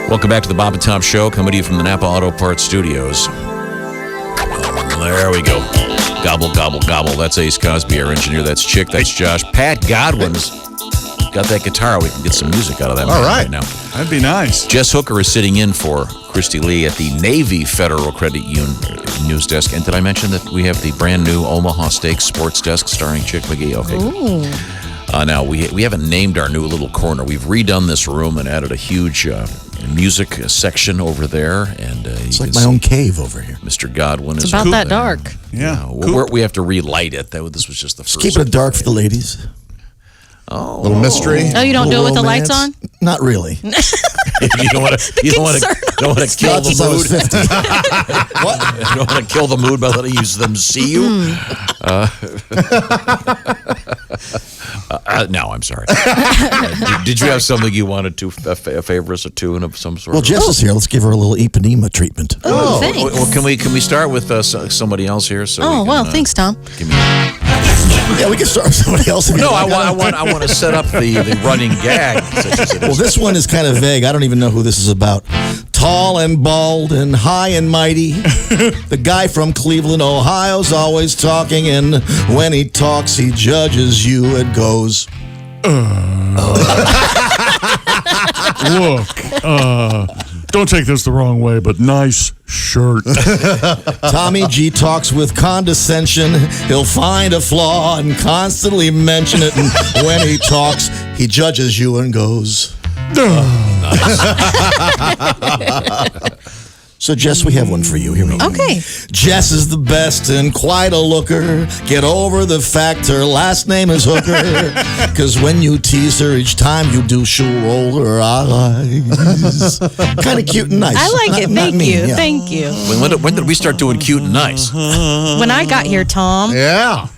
Welcome back to the Bob and Tom Show, coming to you from the Napa Auto Parts Studios. There we go. Gobble, gobble, gobble. That's Ace Cosby, our engineer. That's Chick. That's Josh. Pat Godwin's got that guitar. We can get some music out of that right now. That'd be nice. Jess Hooker is sitting in for Kristi Lee at the Navy Federal Credit Union news desk. And did I mention that we have the brand new Omaha Steaks sports desk starring Chick McGee? Okay. Now, we haven't named our new little corner. We've redone this room and added a huge music section over there. And it's like my own cave over here. Mr. Godwin is about that dark. Yeah. We have to relight it. This was just the first. Just keep it dark for the ladies. Oh, little mystery. Oh, you don't do it with the lights on? Not really. You don't want to kill the mood. What? You don't want to kill the mood by letting them see you. No, I'm sorry. Did you have something you wanted to favor us, a tune of some sort? Well, Jess is here. Let's give her a little Ipanema treatment. Oh, thanks. Well, can we start with somebody else here? So thanks, Tom. Yeah, we can start with somebody else. No, I want to set up the running gag. Such as it is. Well, this one is kind of vague. I don't even know who this is about. Tall and bald and high and mighty. The guy from Cleveland, Ohio's always talking, and when he talks, he judges you. It goes. Look, don't take this the wrong way, but nice shirt. Tommy G talks with condescension. He'll find a flaw and constantly mention it. And when he talks, he judges you and goes. Nice. So, Jess, we have one for you. Here we go. Okay. Jess is the best and quite a looker. Get over the fact her last name is Hooker. Because when you tease her each time you do, she'll roll her eyes. Kind of cute and nice. I like it. Thank you. Yeah. Thank you. When did we start doing cute and nice? When I got here, Tom. Yeah.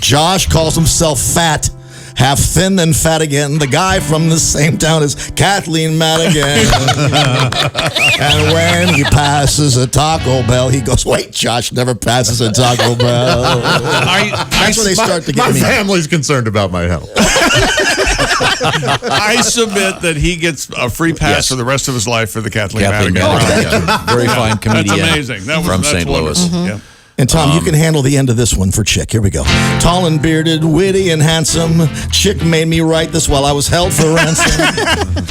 Josh calls himself fat. Half thin and fat again. The guy from the same town as Kathleen Madigan. And when he passes a Taco Bell, he goes, wait, Josh never passes a Taco Bell. That's where they start to get my me. My family's concerned about my health. I submit that he gets a free pass for the rest of his life for the Kathleen Madigan. Very fine comedian. That's amazing. From St. Louis. Mm-hmm. Yeah. And Tom, you can handle the end of this one for Chick. Here we go. Tall and bearded, witty and handsome. Chick made me write this while I was held for ransom.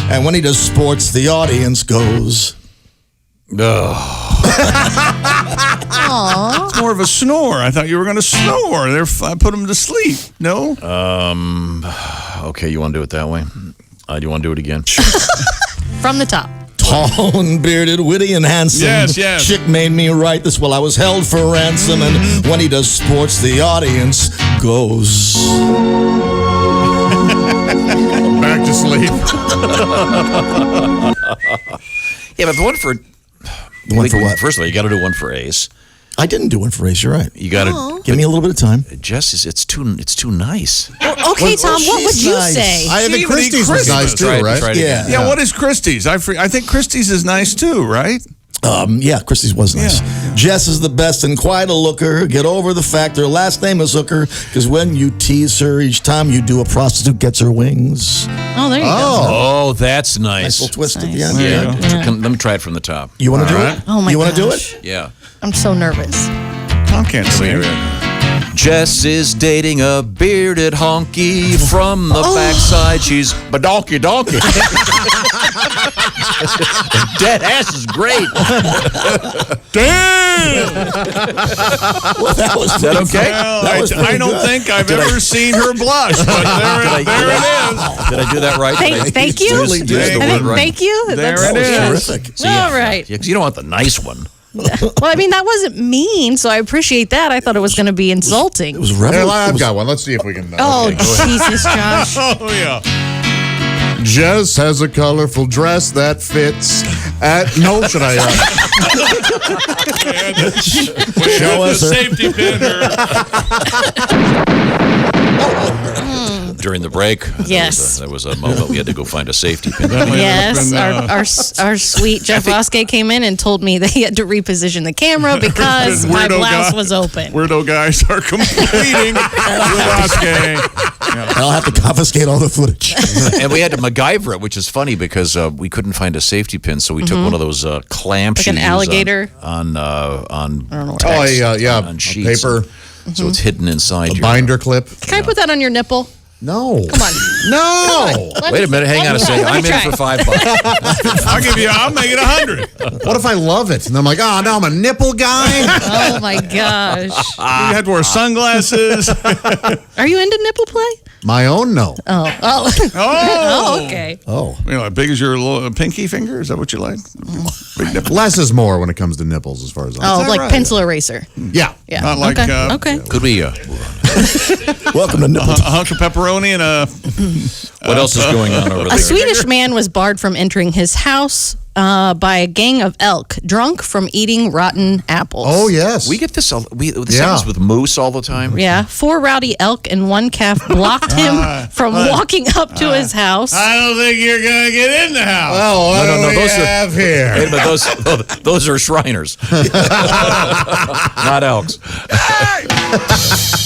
And when he does sports, the audience goes. Aww. It's more of a snore. I thought you were going to snore. I put him to sleep. No? Okay, you want to do it that way? Do you want to do it again? From the top. Tall and bearded, witty and handsome. Yes. Chick made me write this while I was held for ransom. And when he does sports, the audience goes. Back to sleep. Yeah, but the one for what? First of all, you got to do one for Ace. I didn't do one for Ace. You're right. You got to give me a little bit of time. Jess, it's too nice. Well, okay, Tom. What would you say? I think Kristi's was nice too, right? Yeah. What is Kristi's? I think Kristi's is nice too, right? Yeah, Kristi's was nice. Yeah. Jess is the best and quite a looker. Get over the fact her last name is Hooker, because when you tease her each time you do, a prostitute gets her wings. Oh, there you go. Oh, that's nice. Nice little twist at the end. Yeah. Let me try it from the top. You want to do it? Oh, my You want to do gosh. it? Yeah. I'm so nervous. Tom can't sing. Jess is dating a bearded honky from the backside. She's badonky donkey. Dead ass is great. Damn! Well, that was okay? Well, I don't think I've ever seen her blush, but there it is. Did I do that right? Thank you. Thank you. There That's it is. Terrific. So, all right. Yeah, because you don't want the nice one. Well, I mean, that wasn't mean, so I appreciate that. I thought it was going to be insulting. It was Hey, reverent. I've got one. Let's see if we can. Oh, okay, go ahead. Jesus, Josh. Oh, yeah. Jess has a colorful dress that fits at. No, should I? Show us her. Safety pin During the break, Yes. there was a moment we had to go find a safety pin. Yes, our sweet Jeff Oskey came in and told me that he had to reposition the camera because my blouse was open. Weirdo guys are completing with Oskey. I'll have to confiscate all the footage. And we had to MacGyver it, which is funny because we couldn't find a safety pin, so we took one of those clamps. Like an alligator? On I don't know. on sheets. paper. So it's hidden inside A your binder clip. Can I put that on your nipple? No. Come on. No. Wait a minute, hang on a second. I'm in for $5. I'll make it 100. What if I love it? And I'm like, oh, now I'm a nipple guy? Oh my gosh. You have to wear sunglasses. Are you into nipple play? My own? No. Oh, okay. Oh. You know, as big as your little pinky finger? Is that what you like? Big nipple. Less is more when it comes to nipples, as far as I'm Oh, concerned. like pencil eraser. Yeah. Yeah. Not like, okay. Okay. Could we? Welcome to Nipple. A hunk of pepperoni and a... What else is going on over there? A Swedish man was barred from entering his house by a gang of elk, drunk from eating rotten apples. Oh, yes. We get this. This happens with moose all the time. Yeah, 4 rowdy elk and 1 calf blocked him from walking up to his house. I don't think you're going to get in the house. Well, what No, do we those have here? Wait a minute, those are Shriners, not elks.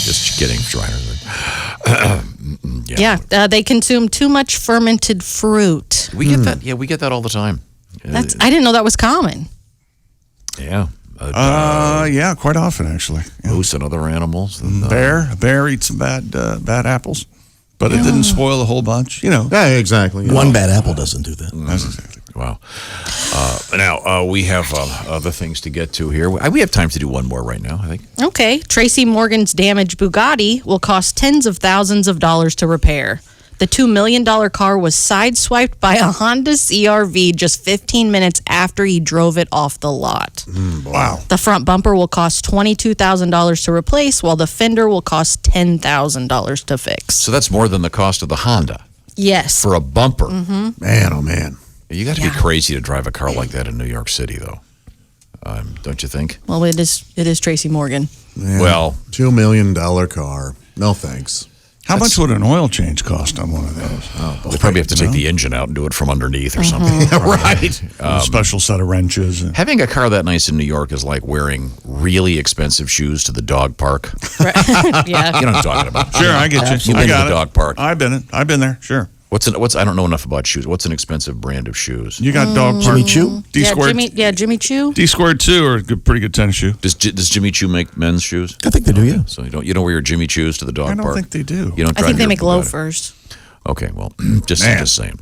Just kidding, Shriners. Yeah, they consume too much fermented fruit. We get that. Yeah, we get that all the time. I didn't know that was common. Yeah. Yeah, quite often, actually. Yeah. Moose and other animals. And, A bear eats some bad apples, but it didn't spoil the whole bunch. You know. Yeah, exactly. One bad apple doesn't do that. That's exactly. Wow. Now, we have other things to get to here. We have time to do one more right now, I think. Okay, Tracy Morgan's damaged Bugatti will cost tens of thousands of dollars to repair. The $2 million car was sideswiped by a Honda CR-V just 15 minutes after he drove it off the lot. Wow. The front bumper will cost $22,000 to replace, while the fender will cost $10,000 to fix. So that's more than the cost of the Honda Yes. for a bumper. Man, oh, man. You got to be crazy to drive a car like that in New York City, though. Don't you think? Well, it is Tracy Morgan. Yeah. Well, $2 million car. No thanks. How much would an oil change cost on one of those? they probably have to take the engine out and do it from underneath or something. Yeah, right. A special set of wrenches. Having a car that nice in New York is like wearing really expensive shoes to the dog park. Yeah. You know what I'm talking about. Sure, I get you. You've I been to got the it. dog park. I've been there. Sure. I don't know enough about shoes. What's an expensive brand of shoes? You got dog park. Jimmy Choo? D squared. Jimmy Choo. D squared 2 are a pretty good tennis shoe. Does Jimmy Choo make men's shoes? I think they do, yeah. So you don't wear your Jimmy Choos to the dog I don't park? think they do. You don't I drive think they your make Bugatti? loafers. Okay, well, just saying.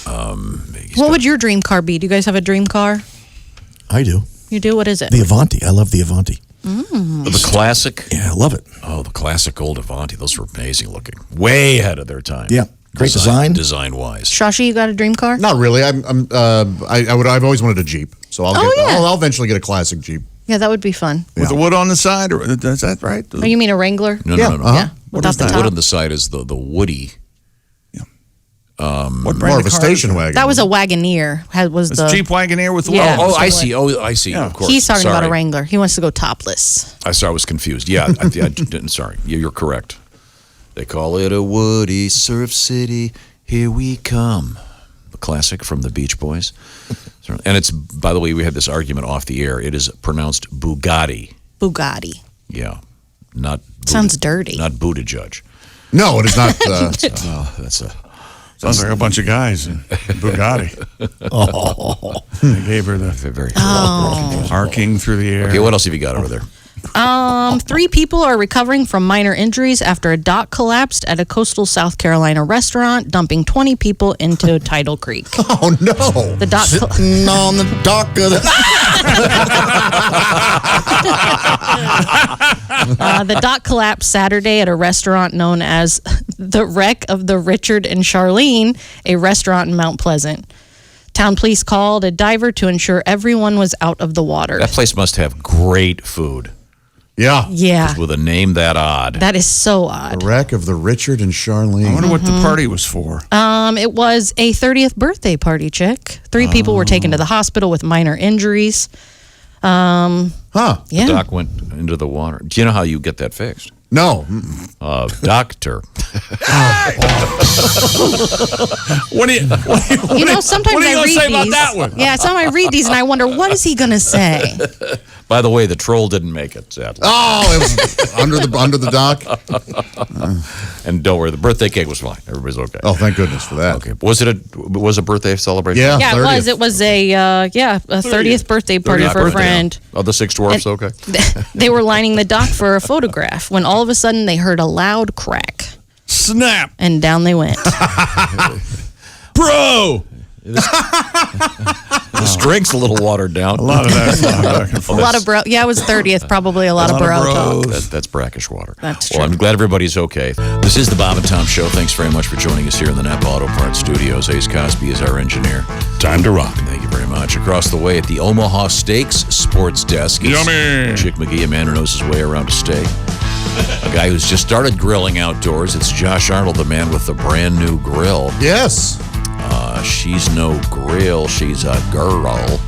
What would your dream car be? Do you guys have a dream car? I do. You do? What is it? The Avanti. I love the Avanti. The classic? Yeah, I love it. Oh, the classic old Avanti. Those were amazing looking. Way ahead of their time. Yeah. Great design. Design-wise. Shashi, you got a dream car? Not really. I've always wanted a Jeep. So I'll eventually get a classic Jeep. Yeah, that would be fun. With the wood on the side, or is that right? Oh, you mean a Wrangler? No. Yeah, without the The top. wood on the side is the woody. What brand More of a car station is it? wagon. That was a Wagoneer. Was It's the Jeep Wagoneer with the Yeah. wood. Oh, I see. Yeah. Of course. He's talking about Sorry. a Wrangler. He wants to go topless. I was confused. Yeah, sorry. You're correct. They call it a woody surf city. Here we come. The classic from the Beach Boys. And it's, by the way, we had this argument off the air. It is pronounced Bugatti. Bugatti. Yeah. Not Sounds dirty. Not Buttigieg. No, it is not. That's a... Sounds like a bunch of guys in Bugatti. They gave her the Very arcing through the air. Okay, what else have you got over there? 3 people are recovering from minor injuries after a dock collapsed at a coastal South Carolina restaurant, dumping 20 people into Tidal Creek. Oh, no. The dock. Sitting on the dock of The dock collapsed Saturday at a restaurant known as the Wreck of the Richard and Charlene, a restaurant in Mount Pleasant. Town police called a diver to ensure everyone was out of the water. That place must have great food. Yeah. Yeah, With a name that odd. that is so odd. The wreck of the Richard and I Charlene. wonder what the party was for. It was a 30th birthday party, chick. 3 people were taken to the hospital with minor injuries. Huh. Yeah. The dock went into the water. Do you know how you get that fixed? No. Doctor. What do you? You know, sometimes what are you I gonna read say these. about that one? Yeah, sometimes I read these and I wonder, what is he going to say? By the way, the troll didn't make it, sadly. Oh, it was under the dock. And don't worry, the birthday cake was fine. Everybody's okay. Oh, thank goodness for that. Okay. Was a birthday celebration? Yeah. Yeah, 30th. it was a 30th birthday party 30th for a birthday. friend. Oh, the Six Dwarfs, okay. They were lining the dock for a photograph when all of a sudden they heard a loud crack, Snap. and down they went. Bro. This drink's a little watered down. A lot of that back and A forth. lot of bro. Yeah, it was 30th. Probably a lot of bro talk. That's brackish water. That's Well, true. I'm glad everybody's okay. This is the Bob and Tom Show. Thanks very much for joining us here in the Napa Auto Parts Studios. Ace Cosby is our engineer. Time to rock. Thank you very much. Across the way at the Omaha Steaks Sports Desk is Yummy. Chick McGee, a man who knows his way around a steak. A guy who's just started grilling outdoors. It's Josh Arnold, the man with the brand new grill. Yes. She's no grill. She's a girl.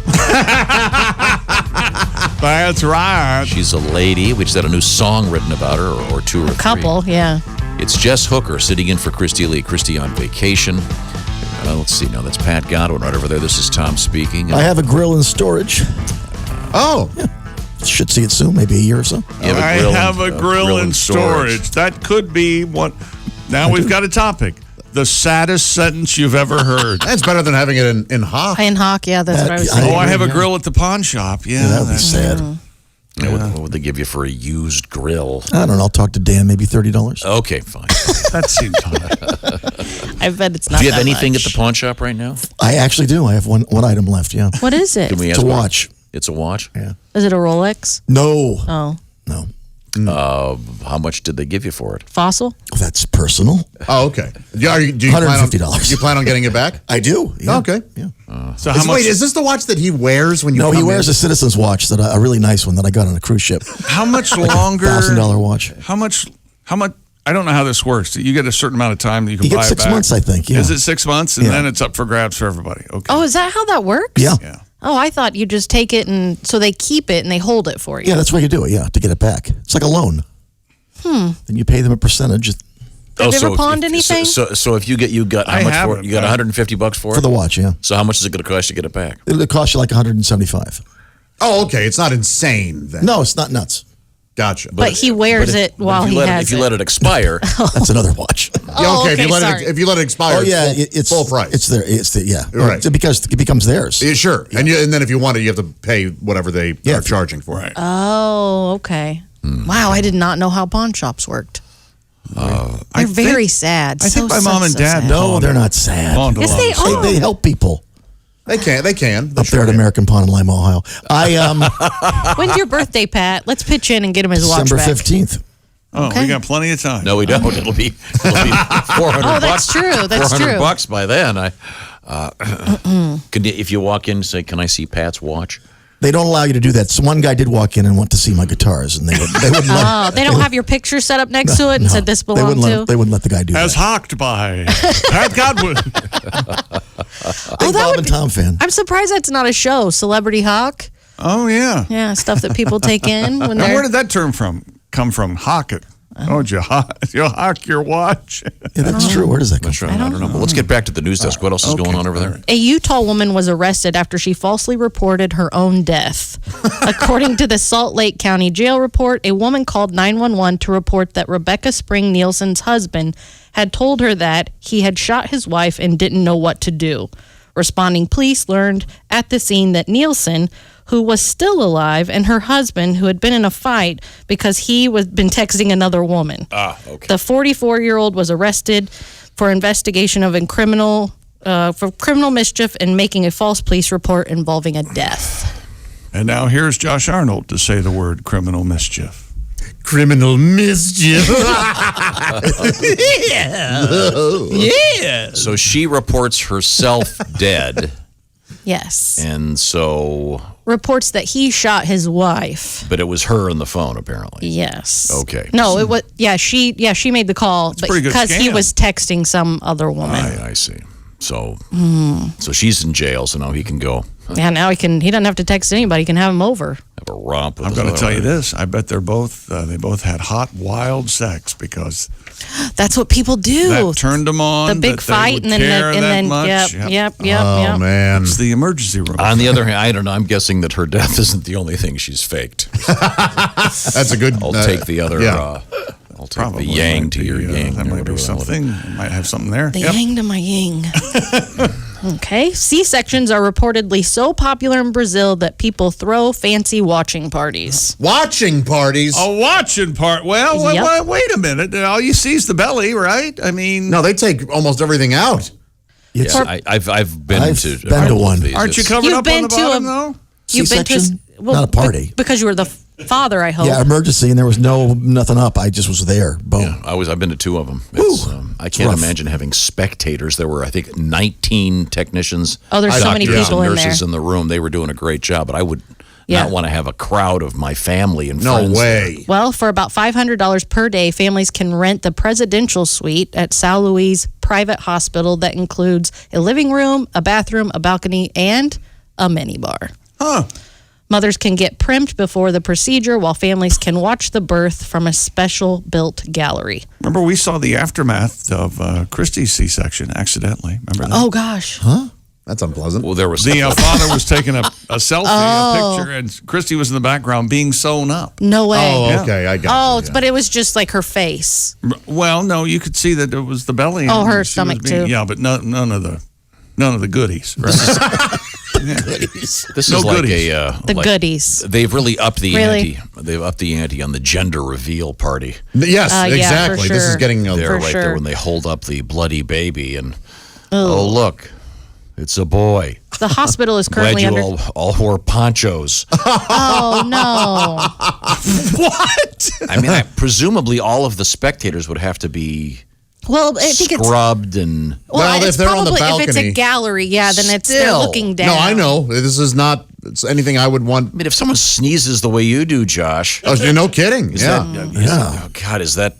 That's right. She's a lady. We just had a new song written about her, or two or three. Couple, yeah. It's Jess Hooker sitting in for Kristi Lee. Kristi on vacation. Let's see. Now that's Pat Godwin right over there. This is Tom speaking. I have a grill in storage. Oh. Should see it soon, maybe a year or so. You I have a grill in storage. That could be one. Now we've got a topic. The saddest sentence you've ever heard. That's better than having it in hock. In Hawk, yeah, that's what I was I- saying. Oh, I have a Yeah. grill at the pawn shop. Yeah, That would be that's- sad. What would they give you for a used grill? I don't know. I'll talk to Dan. Maybe $30. Okay, fine. that seems high. I bet it's not. Do you have that anything much. at the pawn shop right now? I actually do. I have one item left. Yeah, What is it? Can we it's ask a what- watch. It's a watch? Yeah. Is it a Rolex? No, Oh, no. How much did they give you for it? fossil? That's personal. Oh, okay. Do you $150. You plan on getting it back? I do. Yeah. Okay. Yeah. So how much? Wait, is this the watch that he wears when you No, come he wears in? a Citizen's watch that a really nice one that I got on a cruise ship. How much longer? $1,000 watch. How much? I don't know how this works. You get a certain amount of time that you can You get buy it 6 back. months, I think. Yeah. Is it 6 months, and Yeah. then it's up for grabs for everybody? Okay. Oh, is that how that works? Yeah. Yeah. Oh, I thought you just take it and so they keep it and they hold it for you. Yeah, that's why you do it. Yeah, to get it back. It's like a loan. Then you pay them a percentage Have you ever pawned anything? So if you got how I much for haven't, it? You got but- $150 for for it? the watch. Yeah, So how much is it going to cost you to get it back? it'll cost you like $175. Oh, okay. It's not insane then. No, it's not nuts. Gotcha. but he wears it while if you he let has if you let it expire, That's another watch. Oh, okay. sorry. If you let it expire, Oh yeah, it's full price. It's there. It's the yeah. Right. Because it becomes theirs. Yeah, sure. And then if you want it, you have to pay whatever they Yeah. are charging for Right. it. Oh, okay. Wow, I did not know how pawn shops worked. I They're think- very sad. I think my So mom and dad sad. No, they're not sad. pawned a Yes, lot they of stuff. are. They help people They can. They up there at American Pawn in Lima, Ohio. When's your birthday, Pat? Let's pitch in and get him his watch December back. 15th. Oh, Okay. we got plenty of time. no, we don't. It'll be $400. Oh, that's true. That's $400 true. bucks by then. If you walk in and say, "Can I see Pat's watch?" They don't allow you to do that. So one guy did walk in and want to see my guitars, and they wouldn't let. Oh, they don't have your picture set up next to it and No, said this they belonged wouldn't to? let. They wouldn't let the guy do As that. hawked by Pat Godwin. Big Bob and Tom fan. I'm surprised that's not a show. Celebrity Hawk. Oh yeah. Yeah, stuff that people take in when Now, where they're. did that term come from? Hawk it. Oh, did you hawk your watch? Yeah, that's true. Where does that come Sure, from? I don't know. But let's get back to the news desk. What else is going on over there? A Utah woman was arrested after she falsely reported her own death. According to the Salt Lake County Jail report, a woman called 911 to report that Rebecca Spring Nielsen's husband had told her that he had shot his wife and didn't know what to do. Responding police learned at the scene that Nielsen, who was still alive, and her husband, who had been in a fight because he was been texting another woman. Okay. The 44-year-old was arrested for investigation of for criminal mischief and making a false police report involving a death. And now here's Josh Arnold to say the word criminal mischief. Criminal mischief. Yeah. So she reports herself dead, Yes. and so, Reports that he shot his wife. but it was her on the phone apparently. Yes. Okay. No, it was she made the call, but pretty good because he scam. was texting some other woman. I see. So, so she's in jail, so now he can go. Yeah, now he doesn't have to text anybody. He can have him over. Have a romp. I'm going to tell you this. I bet they both had hot, wild sex because that's what people do. That turned them on. The big fight, and then yep. Oh man, it's the emergency room. On the other hand, I don't know. I'm guessing that her death isn't the only thing she's faked. That's a good. I'll take the other. Yeah. I'll take the yang to your yang. That might be something. Might have something there. The yang to my yang. Okay. C-sections are reportedly so popular in Brazil that people throw fancy watching parties. Watching parties? A watching part. Well, wait a minute. All you see is the belly, right? I mean, no, they take almost everything out. Yeah, I've been to one. Aren't you covered up on the bottom though? You've been to not a party because you were the father. I hope. Yeah, emergency, and there was nothing up. I just was there. Boom. Yeah, I've been to two of them. I can't imagine having spectators. There were, I think, 19 technicians. Oh, there's so many people and in nurses there. in the room. They were doing a great job, but I would not want to have a crowd of my family and no friends. way. Well, for about $500 per day, families can rent the presidential suite at São Luís Private Hospital that includes a living room, a bathroom, a balcony, and a minibar. Huh. Mothers can get primed before the procedure, while families can watch the birth from a special built gallery. Remember, we saw the aftermath of Kristi's C-section accidentally. Remember that? Oh, gosh. Huh? That's unpleasant. Well, there was the father was taking a selfie, a picture, and Kristi was in the background being sewn up. No way. Oh, okay, I got you. But it was just like her face. Well, no, you could see that it was the belly. Oh, and her she stomach was being, too. Yeah, but none of the goodies. Right? This is No like goodies. The goodies. They've really upped the Really? ante. They've upped the ante on the gender reveal party. Yes, yeah, exactly. for This is sure. getting They're For right sure. there when they hold up the bloody baby and oh look, it's a boy. The hospital is Glad currently you under. all wore ponchos. Oh, no. What? I mean, presumably all of the spectators would have to be Well, I think it's. scrubbed and. Well, it's if they're on the probably, if it's a balcony. gallery, yeah, then they're Still. looking down. No, I know. This is not anything I would want. I mean, if someone sneezes the way you do, Josh, Oh, no kidding. is Yeah. oh God, is that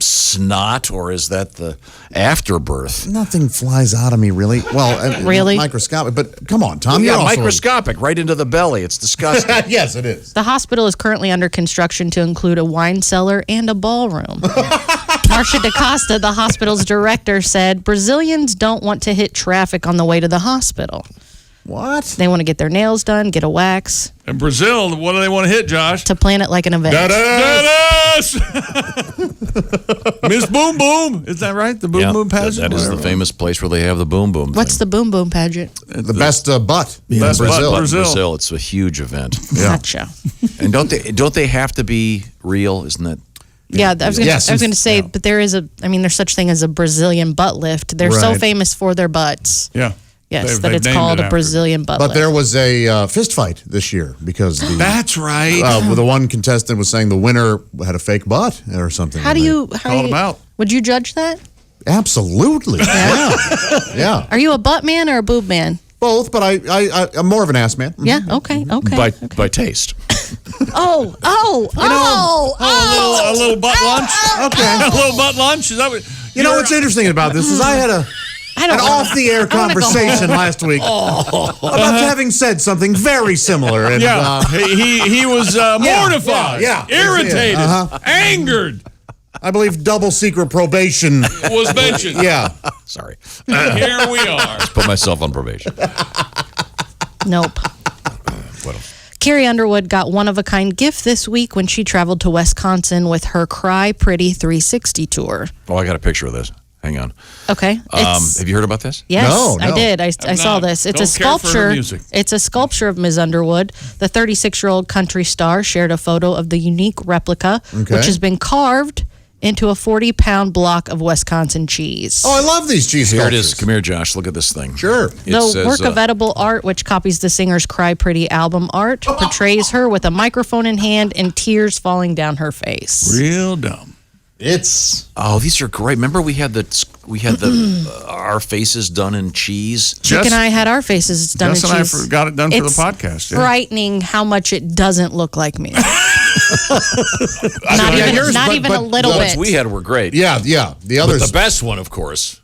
snot or is that the afterbirth? Nothing flies out of me, really. Well, Really? microscopic. But come on, Tom. You're Yeah, also microscopic, right into the belly. It's disgusting. yes, it is. The hospital is currently under construction to include a wine cellar and a ballroom. Marcia DaCosta, the hospital's director, said Brazilians don't want to hit traffic on the way to the hospital. What? They want to get their nails done, get a wax, In Brazil, what do they want to hit, Josh? to plan it like an event. Dennis! Miss Boom Boom. Is that right? The Boom Yeah, Boom pageant? that is the famous place where they have the boom boom. What's the boom boom pageant? The best butt in Best butt Brazil. Brazil. Brazil? It's a huge event. Gotcha. And don't they have to be real? Isn't that? Yeah, I was going Yes, to say, but there's such thing as a Brazilian butt lift. They're so Right. famous for their butts. Yeah. Yes, They've that it's named called it a after. Brazilian butt But lift. there was a fist fight this year because That's right. the one contestant was saying the winner had a fake butt or something. How do you Called him out. Would you judge that? Absolutely. Yeah. Yeah. Are you a butt man or a boob man? Both, but I'm more of an ass man. Yeah. Okay. By taste. Oh. A little butt lunch. Okay. A little butt lunch. Is that what? You know what's interesting about this is I had an off-the-air conversation last week about having said something very similar. And, Yeah. he was mortified, yeah. irritated, angered. I believe double secret probation. Was mentioned. Yeah. Sorry, Here we are. put myself on probation. Nope. What else? Carrie Underwood got one-of-a-kind gift this week when she traveled to Wisconsin with her Cry Pretty 360 tour. Oh, I got a picture of this. Hang on. Okay. Have you heard about this? Yes, No. I did. I saw not. this. It's Don't a care for her sculpture. music. It's a sculpture of Ms. Underwood. The 36-year-old country star shared a photo of the unique replica, Okay. which has been carved into a 40-pound block of Wisconsin cheese. Oh, I love these cheese Here it sculptures. is. Come here, Josh. Look at this thing. Sure. It The says, work of edible art, which copies the singer's Cry Pretty album art, portrays her with a microphone in hand and tears falling down her face. Real dumb. It's Oh, these are great. Remember we had the our faces done in cheese. Chick Jess- and I had our faces done Jess in and I cheese. got it done for the It's podcast. Yeah. frightening how much it doesn't look like me. not Yeah, even, yours, not but- even but a little the The ones bit. we had were great. yeah. The But others. the best one, of course,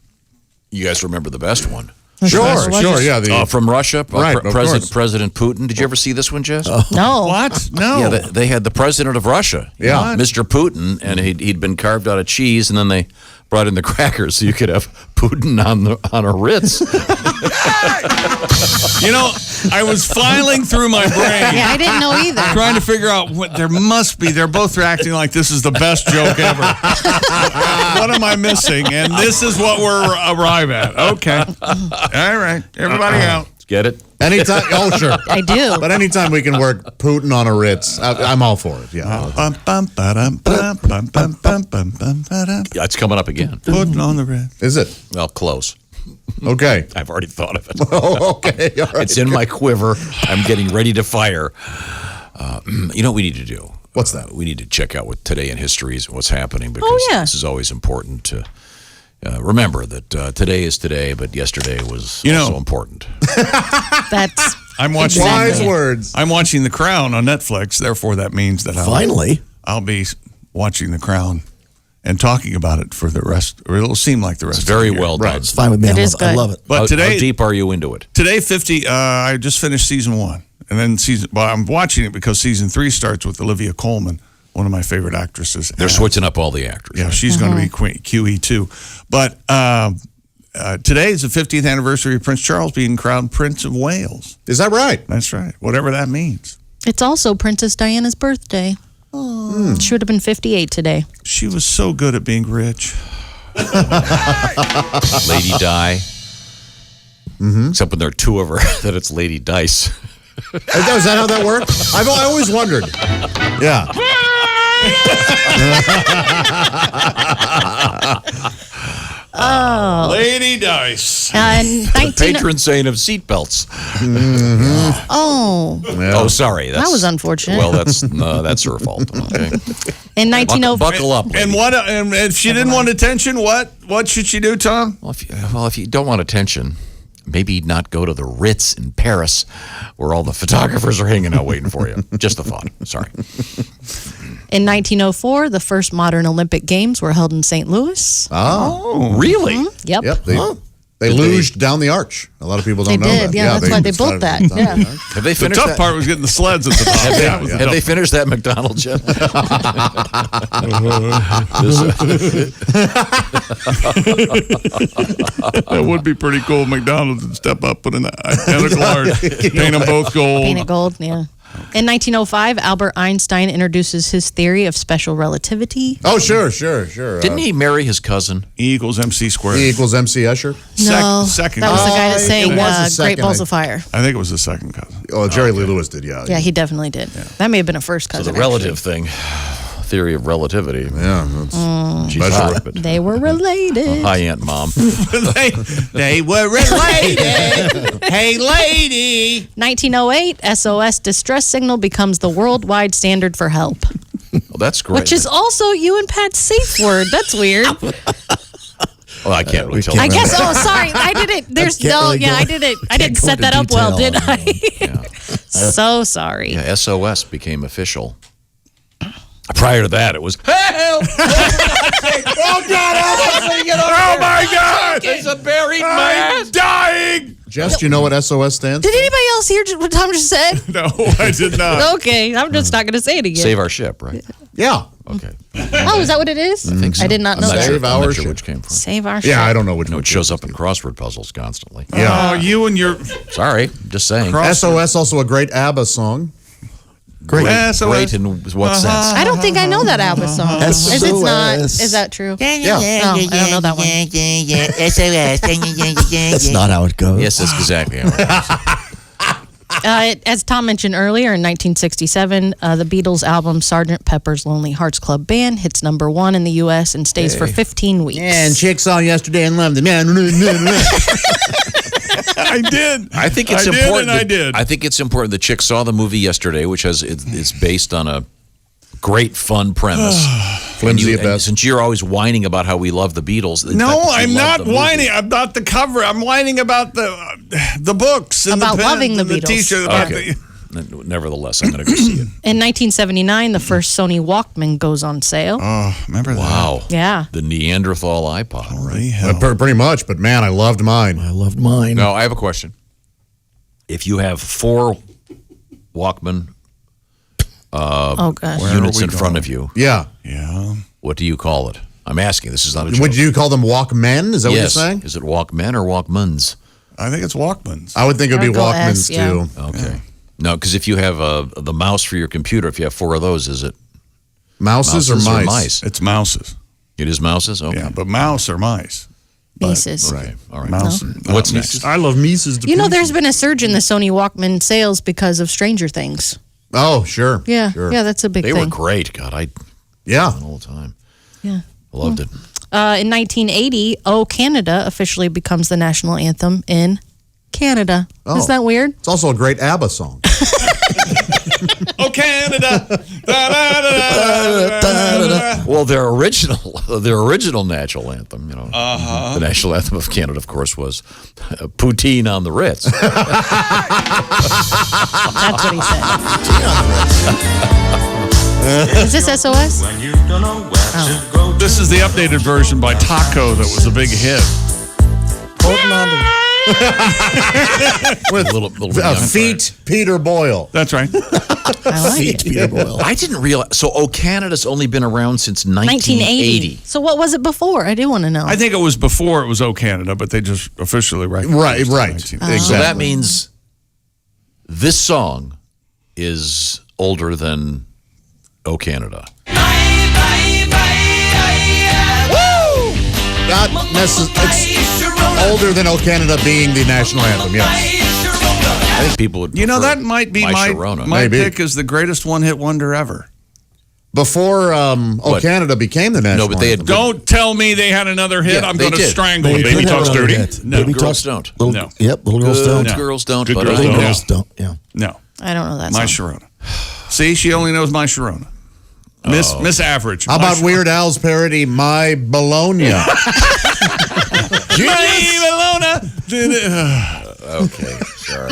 you guys remember the best one, Sure. Yeah. From Russia, Right, of course. President Putin. Did you ever see this one, Jess? No. What? No. Yeah, they had the president of Russia, Yeah. Mr. Putin, and he'd been carved out of cheese, and then they brought in the crackers so you could have Putin on a Ritz. You know, I was filing through my brain. Yeah, I didn't know either. Trying to figure out what there must be. They're both reacting like this is the best joke ever. What am I missing? And this is what we're arrive at. Okay. All right. Everybody out. Get it? Anytime. Oh, sure. I do. But anytime we can work Putin on a Ritz, I'm all for it. Yeah. Yeah, it's coming up again. Putting on the red. Is it? Well, close. Okay. I've already thought of it. Oh, okay. All right. It's in my quiver. I'm getting ready to fire. You know what we need to do? What's that? We need to check out what today in history is and what's happening because this is always important to remember that today is today, but yesterday was also important. That's I'm watching Wise words. I'm watching The Crown on Netflix. Therefore, that means that I'll be watching The Crown and talking about it for the rest, or it'll seem like the rest. It's very of the year. well done. Right. It's fine with me. It is I good. love it. But How today, deep are you into it? Today, 50. I just finished season 1, and then I'm watching it because season 3 starts with Olivia Colman, one of my favorite actresses. They're switching up all the actors. Yeah, she's going to be QE too. But today is the 50th anniversary of Prince Charles being crowned Prince of Wales. Is that right? That's right. Whatever that means. It's also Princess Diana's birthday. She would have been 58 today. She was so good at being rich. Lady Di. Except when there are two of her, that it's Lady Dice. Is that how that works? I always wondered. Yeah. Lady Dice. Patron saint of seatbelts. Oh, Oh, sorry. that was unfortunate. Well, that's her fault. Okay. In 1904, Buckle up, lady. And what? And if she didn't want attention, what should she do, Tom? Well, if you don't want attention, maybe not go to the Ritz in Paris where all the photographers are hanging out waiting for you. Just a thought. Sorry. in 1904, the first modern Olympic Games were held in St. Louis. Oh. Really? Yep. Yep. They luged down the arch. A lot of people don't know They did. that. Yeah, that's why they built that. started down Yeah. the arch. Have they The finished tough that? part was getting the sleds at the top. Have they finished that McDonald's yet? That would be pretty cool. McDonald's would step up, put in that identical art, paint them both gold. Paint it gold, yeah. In 1905, Albert Einstein introduces his theory of special relativity. Oh, sure. Didn't he marry his cousin? E equals MC squared. E equals MC Escher? No, second that was the guy that it sang was the Great second, Balls of Fire. I think it was the second cousin. Oh, Jerry Lee Lewis did, yeah. Yeah, he definitely did. That may have been a first So cousin. the relative thing, theory of relativity. Yeah. She's Measure hot, it. but- They were related. Hi, Aunt Mom. they were related. Hey, lady. 1908, SOS distress signal becomes the worldwide standard for help, Well, that's great. which is also you and Pat's safe word. That's weird. Well, I can't really tell. I you. guess. Oh, sorry. I didn't. There's can't no. really Yeah, go- I didn't. I can't didn't go set into that up well, detail. did I? Yeah. So sorry. Yeah, SOS became official. Prior to that, it was help! Oh, God! Oh, my God. There's a buried I'm man. dying. Jess, do you know what SOS stands Did for? anybody else hear what Tom just said? No, I did not. Okay, I'm just not going to say it again. Save our ship, right? Yeah. Okay. Oh, is that what it is? I think so. I did not I'm know not that. Sure, Save I'm our not sure ship. which came from. Save our ship. Yeah, I don't know which You know, one. it shows up in crossword puzzles constantly. Oh, you and your Sorry, just saying. SOS, also a great ABBA song. Great. SOS. Great in what sense? I don't think I know that ABBA song. Is it not? SOS. Is that true? Yeah. No, I don't know that one. That's not how it goes. Yes, that's exactly how it is. As Tom mentioned earlier, in 1967, the Beatles album Sgt. Pepper's Lonely Hearts Club Band hits #1 in the U.S. and stays for 15 weeks. Chick saw yesterday in London. I did. I think it's I did important. and I did. I think it's important. The chick saw the movie yesterday, which it's based on a great, fun premise. Flimsy at and best. since you're always whining about how we love the Beatles, the No, fact that you I'm love not the movie- whining about the cover. I'm whining about the books and About the pens loving the and the Beatles. T-shirt. About Okay. nevertheless, I'm going to go see it. In 1979, the first Sony Walkman goes on sale. Oh, remember that? Wow. Yeah. The Neanderthal iPod. Holy hell. Pretty much, but man, I loved mine. I loved mine. Now, I have a question. If you have 4 Walkman Oh, gosh. units in front of you, Yeah. Yeah. what do you call it? I'm asking. This is not a joke. Would you call them Walkmen? Is that what you're saying? Is it Walkmen or Walkmans? I think it's Walkmans. I would think it would be I'd go Walkmans S, yeah. too. Okay. No, because if you have the mouse for your computer, if you have 4 of those, is it Mouses or mice? It's mouses. It is mouses? Okay. Yeah, but mouse or mice. Mises. Okay. All right. Mouse. What's Mises. next? I love Mises. You know, there's been a surge in the Sony Walkman sales because of Stranger Things. Oh, sure. Yeah. Sure. Yeah, that's a big They thing. were great. God, I Yeah. all the time. Yeah. Loved it. In 1980, "O Canada" officially becomes the national anthem in Canada. Oh. Isn't that weird? It's also a great ABBA song. Oh, Canada. Well, their original national anthem, the national anthem of Canada, of course, was "Poutine on the Ritz." That's what he said. Is this SOS? This is the updated version by Taco that was a big hit. With little bit young. Feet Peter Boyle. That's right. I like it. Peter Boyle. I didn't realize. So, "O Canada's" only been around since 1980. So what was it before? I do want to know. I think it was before it was "O Canada," but they just officially Right, recognized it in right. 1980. So that means this song is older than "O Canada." Not necessarily. It's older than "O Canada" being the national anthem. Yes. I think people would. You know, prefer that might be My my Sharona. Maybe. pick as the greatest one-hit wonder ever. Before "O What? Canada" became the national No, but they had anthem. Don't tell me they had another hit. Yeah, I'm they going to did. strangle They it. Baby did have Talks another Dirty. hit. No, Baby girls Talks- don't. Little, No. Yep, little girls Good don't. girls don't. Good but girls I don't. know. Girls don't. Yeah. no. I don't know that My song. Sharona. See, she only knows My Sharona. Miss Average. How about Weird Al's parody "My Bologna"? Okay, sorry.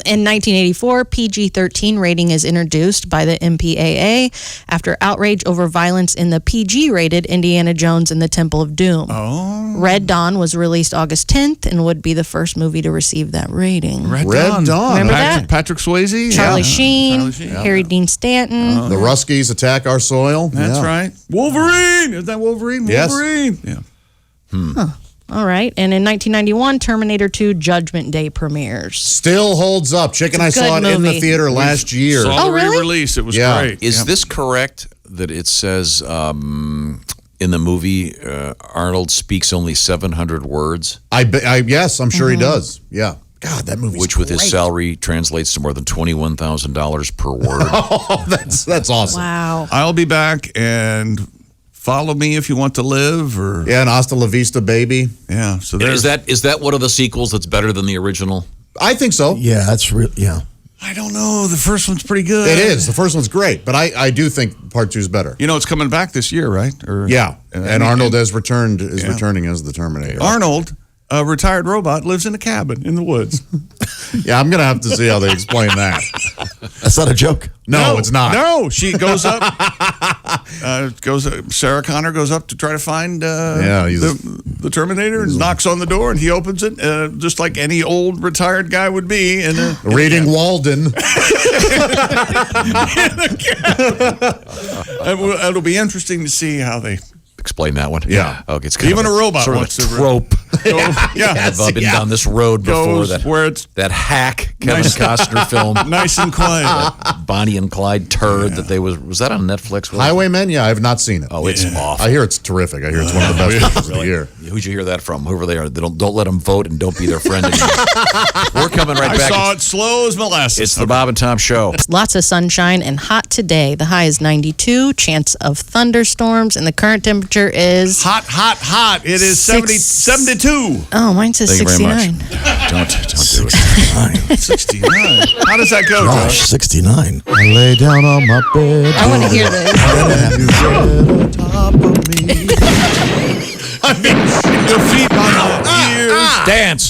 In 1984, PG-13 rating is introduced by the MPAA after outrage over violence in the PG-rated Indiana Jones and the Temple of Doom. Oh. Red Dawn was released August 10th and would be the first movie to receive that rating. Red Dawn. Remember that? Patrick Swayze? Charlie Yeah. Sheen, Charlie Sheen. Harry Dean Stanton. The Ruskies attack our soil. That's Yeah. right. Wolverine. Is that Wolverine? Yes. Wolverine. Yeah. All right. And in 1991, Terminator 2 Judgment Day premieres. Still holds up. Chick and I It's a saw it good in the movie. theater last year. Saw the really? re-release. It was Yeah. great. Is Yeah. this correct that it says in the movie Arnold speaks only 700 words, Yes, I'm sure he does. Yeah. God, that movie's which with his great. salary translates to more than $21,000 per word? Oh, that's awesome. Wow. I'll be back and follow me if you want to live, or Yeah, and Hasta La Vista, baby. yeah. So there's Is that one of the sequels that's better than the original? I think so. Yeah, that's real. Yeah. I don't know. The first one's pretty good. It is. The first one's great, but I do think part two's better. You know, it's coming back this year, right? Or Yeah. And Arnold is is returning as the Terminator. Arnold, a retired robot, lives in a cabin in the woods. Yeah, I'm going to have to see how they explain that. That's not a joke. No, it's not. No, she goes up. Sarah Connor goes up to try to find the Terminator and knocks on the door, and he opens it just like any old retired guy would be. Reading Walden. It'll be interesting to see how they Explain that one. Yeah. Okay. It's kind Even of a robot sort of wants a to- trope. yeah. I've been down this road before. Goes That where it's that hack Kevin Nice. Costner film, nice and quiet. Bonnie and Clyde turd that they was that on Netflix? Was it? Highwaymen? Yeah, I have not seen it. Oh, it's awful. I hear it's terrific. I hear it's one of the best movies of the year. Who'd you hear that from? Whoever they are. They don't let them vote and don't be their friend anymore. We're coming right I back. saw it slow as molasses. It's the Bob and Tom Show. Lots of sunshine and hot today. The high is 92, chance of thunderstorms, and the current temperature is... hot, hot, hot. It is 72. Oh, mine says Thank you very 69. much. Don't do it. 69. How does that go, Gosh, Josh? 69. I lay down on my bed. I want to hear this. I mean, your feet on the ears. Dance.